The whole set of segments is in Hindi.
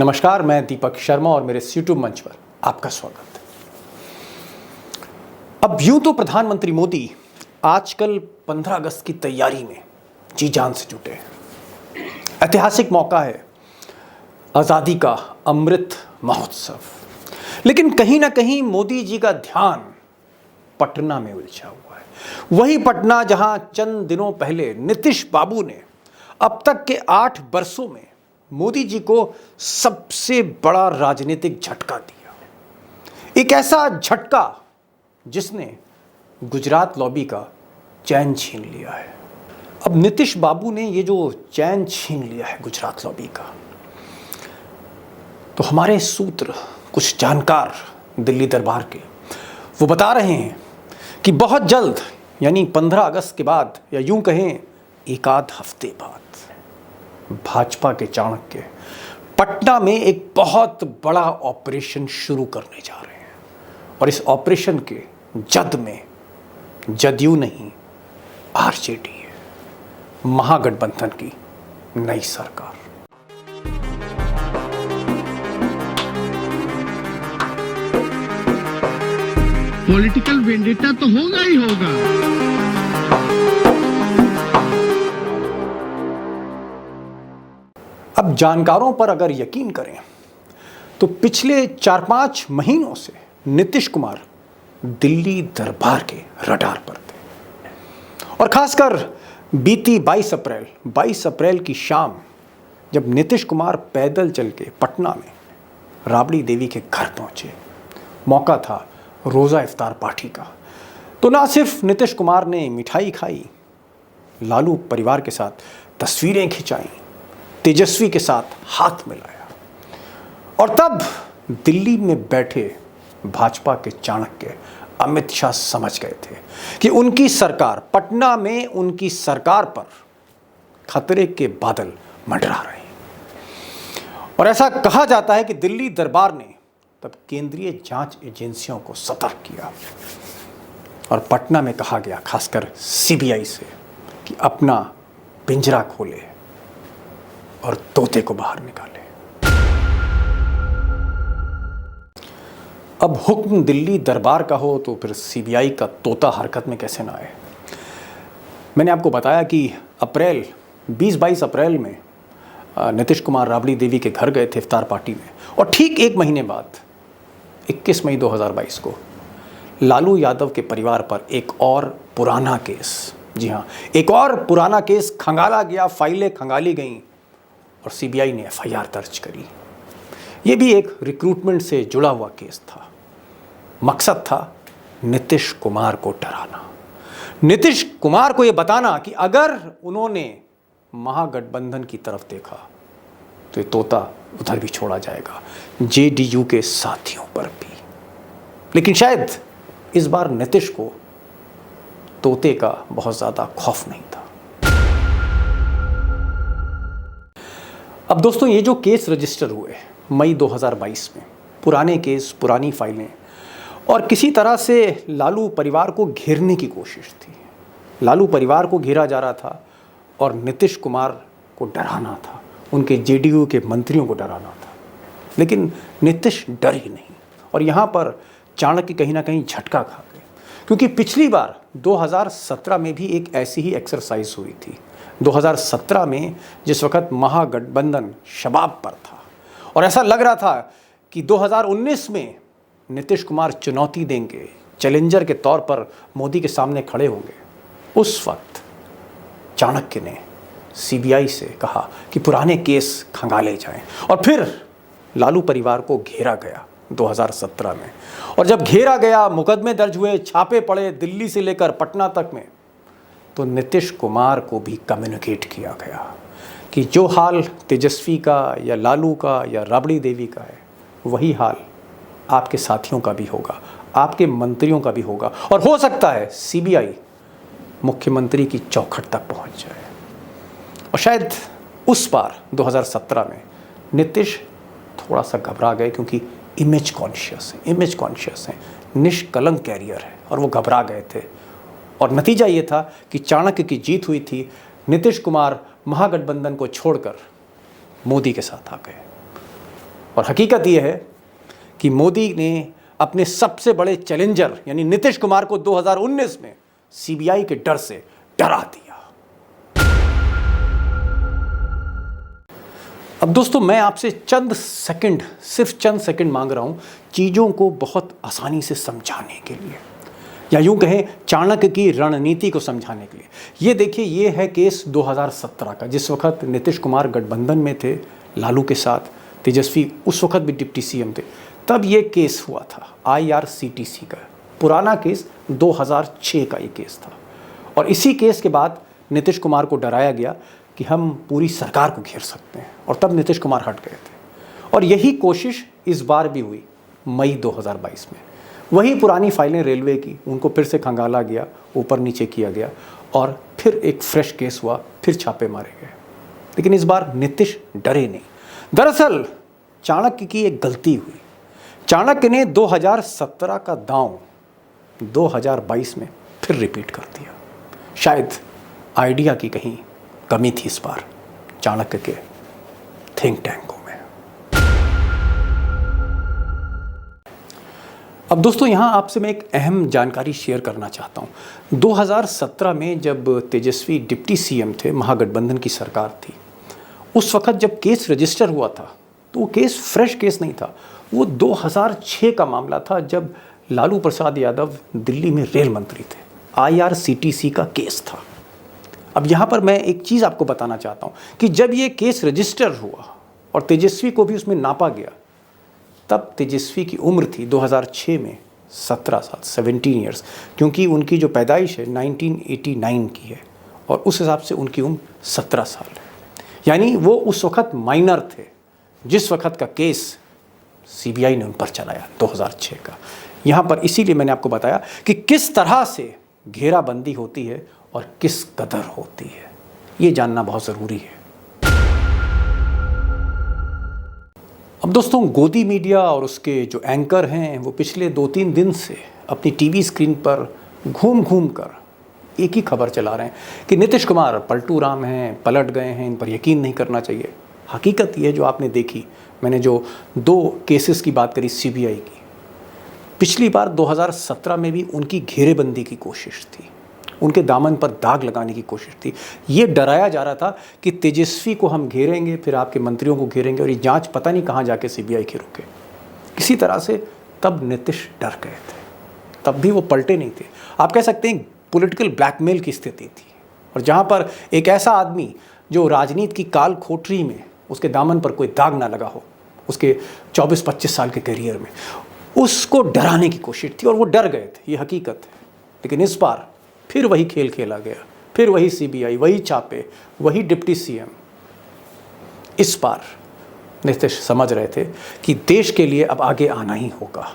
नमस्कार, मैं दीपक शर्मा और मेरे इस यूट्यूब मंच पर आपका स्वागत है। अब यूं तो प्रधानमंत्री मोदी आजकल 15 अगस्त की तैयारी में जी जान से जुटे हैं। ऐतिहासिक मौका है, आज़ादी का अमृत महोत्सव। लेकिन कहीं ना कहीं मोदी जी का ध्यान पटना में उलझा हुआ है। वही पटना जहां चंद दिनों पहले नीतीश बाबू ने अब तक के 8 वर्षों में मोदी जी को सबसे बड़ा राजनीतिक झटका दिया। एक ऐसा झटका जिसने गुजरात लॉबी का चैन छीन लिया है। अब नीतीश बाबू ने ये जो चैन छीन लिया है गुजरात लॉबी का, तो हमारे सूत्र कुछ जानकार दिल्ली दरबार के वो बता रहे हैं कि बहुत जल्द, यानी 15 अगस्त के बाद, या यूं कहें एक आध हफ्ते बाद, भाजपा के चाणक्य पटना में एक बहुत बड़ा ऑपरेशन शुरू करने जा रहे हैं। और इस ऑपरेशन के जद में जदयू नहीं, आरजेडी है, महागठबंधन की नई सरकार। पॉलिटिकल वेंडेटा तो होगा ही होगा। अब जानकारों पर अगर यकीन करें तो पिछले 4-5 महीनों से नीतीश कुमार दिल्ली दरबार के रडार पर थे। और खासकर बीती 22 अप्रैल की शाम जब नीतीश कुमार पैदल चल के पटना में राबड़ी देवी के घर पहुंचे, मौका था रोज़ा इफ्तार पार्टी का, तो ना सिर्फ नीतीश कुमार ने मिठाई खाई, लालू परिवार के साथ तस्वीरें खिंचाई, तेजस्वी के साथ हाथ मिलाया, और तब दिल्ली में बैठे भाजपा के चाणक्य अमित शाह समझ गए थे कि उनकी सरकार, पटना में उनकी सरकार पर खतरे के बादल मंडरा रहे हैं। और ऐसा कहा जाता है कि दिल्ली दरबार ने तब केंद्रीय जांच एजेंसियों को सतर्क किया और पटना में कहा गया, खासकर सीबीआई से, कि अपना पिंजरा खोले और तोते को बाहर निकाले। अब हुक्म दिल्ली दरबार का हो तो फिर सीबीआई का तोता हरकत में कैसे ना आए। मैंने आपको बताया कि 22 अप्रैल में नीतीश कुमार राबड़ी देवी के घर गए थे इफ्तार पार्टी में, और ठीक एक महीने बाद 21 मई 2022 को लालू यादव के परिवार पर एक और पुराना केस, जी हाँ, एक और पुराना केस खंगाला गया, फाइलें खंगाली गईं और सीबीआई ने एफआईआर दर्ज करी। ये भी एक रिक्रूटमेंट से जुड़ा हुआ केस था। मकसद था नीतीश कुमार को डराना, नीतीश कुमार को ये बताना कि अगर उन्होंने महागठबंधन की तरफ देखा तो ये तोता उधर भी छोड़ा जाएगा, जेडीयू के साथियों पर भी। लेकिन शायद इस बार नीतीश को तोते का बहुत ज़्यादा खौफ नहीं था। अब दोस्तों, ये जो केस रजिस्टर हुए मई 2022 में, पुराने केस, पुरानी फाइलें, और किसी तरह से लालू परिवार को घेरने की कोशिश थी। लालू परिवार को घेरा जा रहा था और नीतीश कुमार को डराना था, उनके जेडीयू के मंत्रियों को डराना था। लेकिन नीतीश डर ही नहीं, और यहाँ पर चाणक्य कहीं ना कहीं झटका खा गए, क्योंकि पिछली बार 2017 में भी एक ऐसी ही एक्सरसाइज हुई थी। 2017 में जिस वक्त महागठबंधन शबाब पर था और ऐसा लग रहा था कि 2019 में नीतीश कुमार चुनौती देंगे, चैलेंजर के तौर पर मोदी के सामने खड़े होंगे, उस वक्त चाणक्य ने सीबीआई से कहा कि पुराने केस खंगाले जाएं, और फिर लालू परिवार को घेरा गया 2017 में। और जब घेरा गया, मुकदमे दर्ज हुए, छापे पड़े दिल्ली से लेकर पटना तक में, तो नीतीश कुमार को भी कम्युनिकेट किया गया कि जो हाल तेजस्वी का या लालू का या राबड़ी देवी का है, वही हाल आपके साथियों का भी होगा, आपके मंत्रियों का भी होगा, और हो सकता है सीबीआई मुख्यमंत्री की चौखट तक पहुंच जाए। और शायद उस बार 2017 में नीतीश थोड़ा सा घबरा गए, क्योंकि इमेज कॉन्शियस हैं, निष्कलंक कैरियर है, और वो घबरा गए थे। और नतीजा ये था कि चाणक्य की जीत हुई थी। नीतीश कुमार महागठबंधन को छोड़कर मोदी के साथ आ गए। और हकीकत यह है कि मोदी ने अपने सबसे बड़े चैलेंजर यानी नीतीश कुमार को 2019 में सीबीआई के डर से डरा दिया। अब दोस्तों, मैं आपसे सिर्फ चंद सेकंड मांग रहा हूं चीज़ों को बहुत आसानी से समझाने के लिए, या यूं कहें चाणक्य की रणनीति को समझाने के लिए। ये देखिए, ये है केस 2017 का, जिस वक्त नीतीश कुमार गठबंधन में थे लालू के साथ, तेजस्वी उस वक्त भी डिप्टी सीएम थे, तब ये केस हुआ था IRCTC का। पुराना केस 2006 का ये केस था, और इसी केस के बाद नीतीश कुमार को डराया गया कि हम पूरी सरकार को घेर सकते हैं, और तब नीतीश कुमार हट गए थे। और यही कोशिश इस बार भी हुई मई 2022 में। वही पुरानी फाइलें रेलवे की, उनको फिर से खंगाला गया, ऊपर नीचे किया गया, और फिर एक फ्रेश केस हुआ, फिर छापे मारे गए। लेकिन इस बार नीतीश डरे नहीं। दरअसल चाणक्य की एक गलती हुई। चाणक्य ने 2017 का दांव 2022 में फिर रिपीट कर दिया। शायद आइडिया की कहीं कमी थी इस बार चाणक्य के थिंक टैंकों में। अब दोस्तों, यहां आपसे मैं एक अहम जानकारी शेयर करना चाहता हूं। 2017 में जब तेजस्वी डिप्टी सीएम थे, महागठबंधन की सरकार थी, उस वक्त जब केस रजिस्टर हुआ था तो वो केस फ्रेश केस नहीं था। वो 2006 का मामला था, जब लालू प्रसाद यादव दिल्ली में रेल मंत्री थे। IRCTC का केस था। अब यहाँ पर मैं एक चीज़ आपको बताना चाहता हूँ कि जब ये केस रजिस्टर हुआ और तेजस्वी को भी उसमें नापा गया, तब तेजस्वी की उम्र थी 2006 में 17 साल, 17 ईयर्स, क्योंकि उनकी जो पैदाइश है 1989 की है, और उस हिसाब से उनकी उम्र 17 साल है। यानी वो उस वक्त माइनर थे जिस वक्त का केस सीबीआई ने उन पर चलाया 2006 का। यहाँ पर इसीलिए मैंने आपको बताया कि किस तरह से घेराबंदी होती है और किस कदर होती है, ये जानना बहुत ज़रूरी है। अब दोस्तों, गोदी मीडिया और उसके जो एंकर हैं वो पिछले 2-3 दिन से अपनी टीवी स्क्रीन पर घूम घूम कर एक ही खबर चला रहे हैं कि नीतीश कुमार पलटू राम हैं, पलट गए हैं, इन पर यकीन नहीं करना चाहिए। हकीकत ये जो आपने देखी, मैंने जो 2 केसेस की बात करी सीबीआई की, पिछली बार 2017 में भी उनकी घेरेबंदी की कोशिश थी, उनके दामन पर दाग लगाने की कोशिश थी। ये डराया जा रहा था कि तेजस्वी को हम घेरेंगे, फिर आपके मंत्रियों को घेरेंगे, और ये जांच पता नहीं कहाँ जाके सीबीआई की रुके। किसी तरह से तब नीतीश डर गए थे, तब भी वो पलटे नहीं थे। आप कह सकते हैं पॉलिटिकल ब्लैकमेल की स्थिति थी, और जहाँ पर एक ऐसा आदमी जो राजनीति की काल कोठरी में उसके दामन पर कोई दाग ना लगा हो, उसके 24-25 साल के करियर में, उसको डराने की कोशिश थी, और वो डर गए थे, ये हकीकत है। लेकिन इस बार फिर वही खेल खेला गया, फिर वही सीबीआई, वही छापे, वही डिप्टी सीएम। इस बार नीतीश समझ रहे थे कि देश के लिए अब आगे आना ही होगा।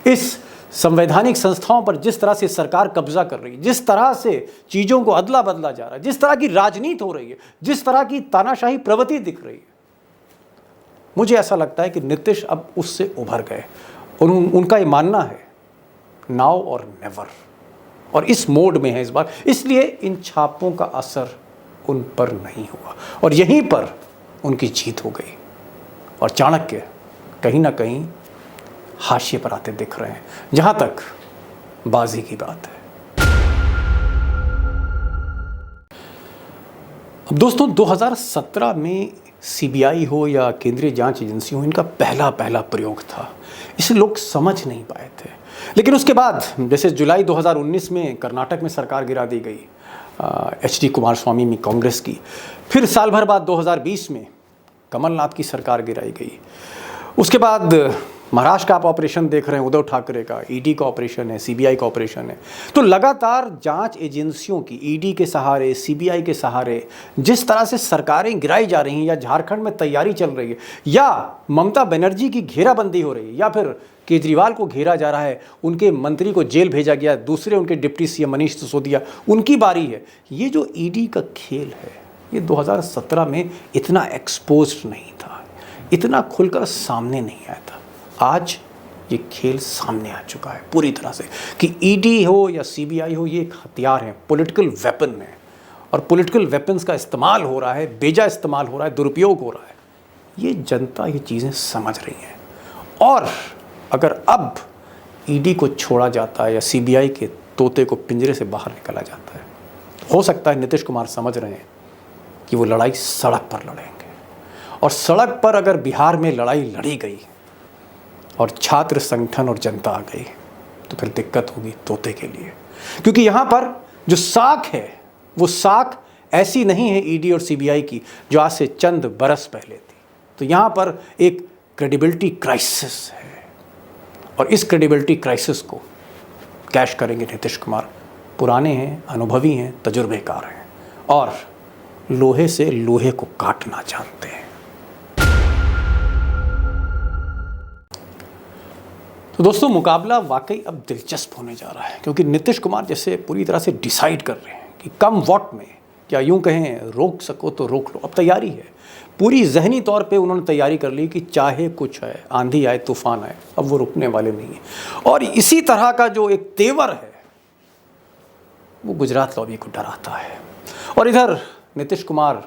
इस संवैधानिक संस्थाओं पर जिस तरह से सरकार कब्जा कर रही है, जिस तरह से चीज़ों को अदला बदला जा रहा है, जिस तरह की राजनीति हो रही है, जिस तरह की तानाशाही प्रवृत्ति दिख रही है, मुझे ऐसा लगता है कि नीतीश अब उससे उभर गए, और उनका ये मानना है नाउ और नेवर, और इस मोड में है इस बार। इसलिए इन छापों का असर उन पर नहीं हुआ, और यहीं पर उनकी जीत हो गई, और चाणक्य कहीं ना कहीं हाशिए पर आते दिख रहे हैं, जहां तक बाजी की बात है। अब दोस्तों, 2017 में सीबीआई हो या केंद्रीय जांच एजेंसी हो, इनका पहला प्रयोग था, इसे लोग समझ नहीं पाए थे। लेकिन उसके बाद जैसे जुलाई 2019 में कर्नाटक में सरकार गिरा दी गई HD कुमारस्वामी में कांग्रेस की, फिर साल भर बाद 2020 में कमलनाथ की सरकार गिराई गई। उसके बाद महाराष्ट्र का आप ऑपरेशन देख रहे हैं, उद्धव ठाकरे का, ईडी का ऑपरेशन है, सीबीआई का ऑपरेशन है। तो लगातार जांच एजेंसियों की, ईडी के सहारे, सीबीआई के सहारे जिस तरह से सरकारें गिराई जा रही हैं, या झारखंड में तैयारी चल रही है, या ममता बनर्जी की घेराबंदी हो रही है, या फिर केजरीवाल को घेरा जा रहा है, उनके मंत्री को जेल भेजा गया, दूसरे उनके डिप्टी सीएम मनीष सिसोदिया, उनकी बारी है। ये जो ईडी का खेल है, ये 2017 में इतना एक्सपोज्ड नहीं था, इतना खुलकर सामने नहीं आया था। आज ये खेल सामने आ चुका है पूरी तरह से कि ईडी हो या सीबीआई हो, ये एक हथियार है, पॉलिटिकल वेपन है, और पॉलिटिकल वेपन्स का इस्तेमाल हो रहा है, बेजा इस्तेमाल हो रहा है, दुरुपयोग हो रहा है। ये जनता ये चीज़ें समझ रही है। और अगर अब ईडी को छोड़ा जाता है या सीबीआई के तोते को पिंजरे से बाहर निकाला जाता है, हो सकता है नीतीश कुमार समझ रहे हैं कि वो लड़ाई सड़क पर लड़ेंगे। और सड़क पर अगर बिहार में लड़ाई लड़ी गई और छात्र संगठन और जनता आ गई तो फिर दिक्कत होगी तोते के लिए, क्योंकि यहाँ पर जो साख है वो साख ऐसी नहीं है ईडी और सीबीआई की जो आज से चंद बरस पहले थी। तो यहाँ पर एक क्रेडिबिलिटी क्राइसिस है और इस क्रेडिबिलिटी क्राइसिस को कैश करेंगे नीतीश कुमार। पुराने हैं, अनुभवी हैं, तजुर्बेकार हैं और लोहे से लोहे को काटना जानते हैं। तो दोस्तों, मुकाबला वाकई अब दिलचस्प होने जा रहा है, क्योंकि नीतीश कुमार जैसे पूरी तरह से डिसाइड कर रहे हैं कि कम वोट में, क्या यूं कहें रोक सको तो रोक लो। अब तैयारी है, पूरी जहनी तौर पे उन्होंने तैयारी कर ली कि चाहे कुछ है, आंधी आए तूफान आए, अब वो रुकने वाले नहीं हैं। और इसी तरह का जो एक तेवर है वो गुजरात लॉबी को डराता है। और इधर नीतीश कुमार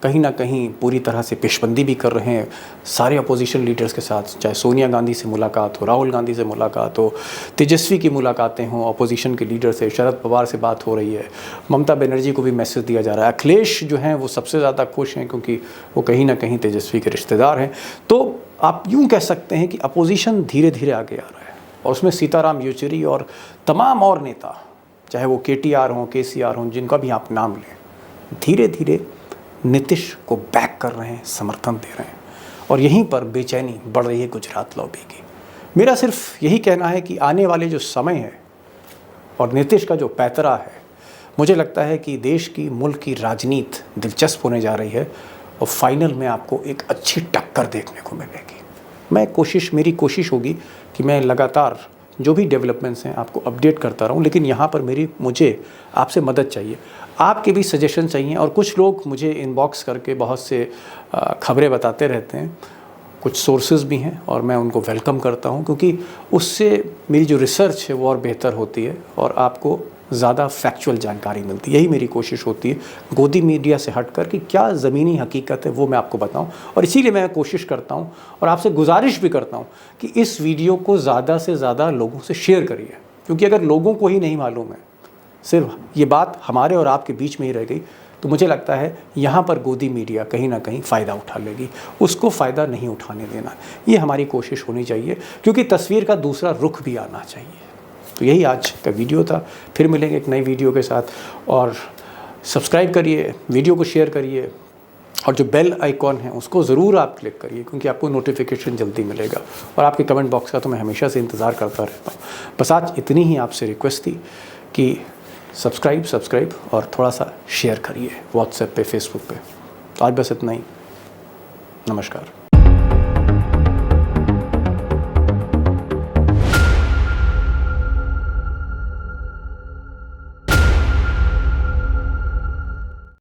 कहीं ना कहीं पूरी तरह से पेशबंदी भी कर रहे हैं सारे अपोजिशन लीडर्स के साथ, चाहे सोनिया गांधी से मुलाकात हो, राहुल गांधी से मुलाकात हो, तेजस्वी की मुलाकातें हों, अपोजिशन के लीडर से, शरद पवार से बात हो रही है, ममता बनर्जी को भी मैसेज दिया जा रहा है। अखिलेश जो हैं वो सबसे ज़्यादा खुश हैं क्योंकि वो कहीं ना कहीं तेजस्वी के रिश्तेदार हैं। तो आप यूँ कह सकते हैं कि अपोजिशन धीरे धीरे आगे आ रहा है और उसमें सीताराम येचुरी और तमाम और नेता, चाहे वो KTR हों, KCR हों, जिनका भी आप नाम लें, धीरे धीरे नीतीश को बैक कर रहे हैं, समर्थन दे रहे हैं। और यहीं पर बेचैनी बढ़ रही है गुजरात लॉबी की। मेरा सिर्फ यही कहना है कि आने वाले जो समय है और नीतीश का जो पैतरा है, मुझे लगता है कि देश की, मुल्क की राजनीति दिलचस्प होने जा रही है और फाइनल में आपको एक अच्छी टक्कर देखने को मिलेगी। मेरी कोशिश होगी कि मैं लगातार जो भी डेवलपमेंट्स हैं आपको अपडेट करता रहूं, लेकिन यहाँ पर मुझे आपसे मदद चाहिए, आपके भी सजेशन चाहिए। और कुछ लोग मुझे इनबॉक्स करके बहुत से खबरें बताते रहते हैं, कुछ सोर्सेज भी हैं और मैं उनको वेलकम करता हूं, क्योंकि उससे मेरी जो रिसर्च है वो और बेहतर होती है और आपको ज़्यादा फैक्चुअल जानकारी मिलती है। यही मेरी कोशिश होती है, गोदी मीडिया से हटकर कि क्या ज़मीनी हकीकत है वो मैं आपको बताऊं। और इसीलिए मैं कोशिश करता हूं और आपसे गुजारिश भी करता हूं कि इस वीडियो को ज़्यादा से ज़्यादा लोगों से शेयर करिए, क्योंकि अगर लोगों को ही नहीं मालूम है, सिर्फ ये बात हमारे और आपके बीच में ही रह गई, तो मुझे लगता है यहाँ पर गोदी मीडिया कहीं ना कहीं फ़ायदा उठा लेगी। उसको फ़ायदा नहीं उठाने देना, ये हमारी कोशिश होनी चाहिए, क्योंकि तस्वीर का दूसरा रुख भी आना चाहिए। तो यही आज का वीडियो था। फिर मिलेंगे एक नई वीडियो के साथ। और सब्सक्राइब करिए, वीडियो को शेयर करिए और जो बेल आइकॉन है उसको ज़रूर आप क्लिक करिए, क्योंकि आपको नोटिफिकेशन जल्दी मिलेगा। और आपके कमेंट बॉक्स का तो मैं हमेशा से इंतज़ार करता रहता हूँ। बस आज इतनी ही आपसे रिक्वेस्ट थी कि सब्सक्राइब और थोड़ा सा शेयर करिए व्हाट्सएप पे, फेसबुक पे। तो आज बस इतना ही। नमस्कार।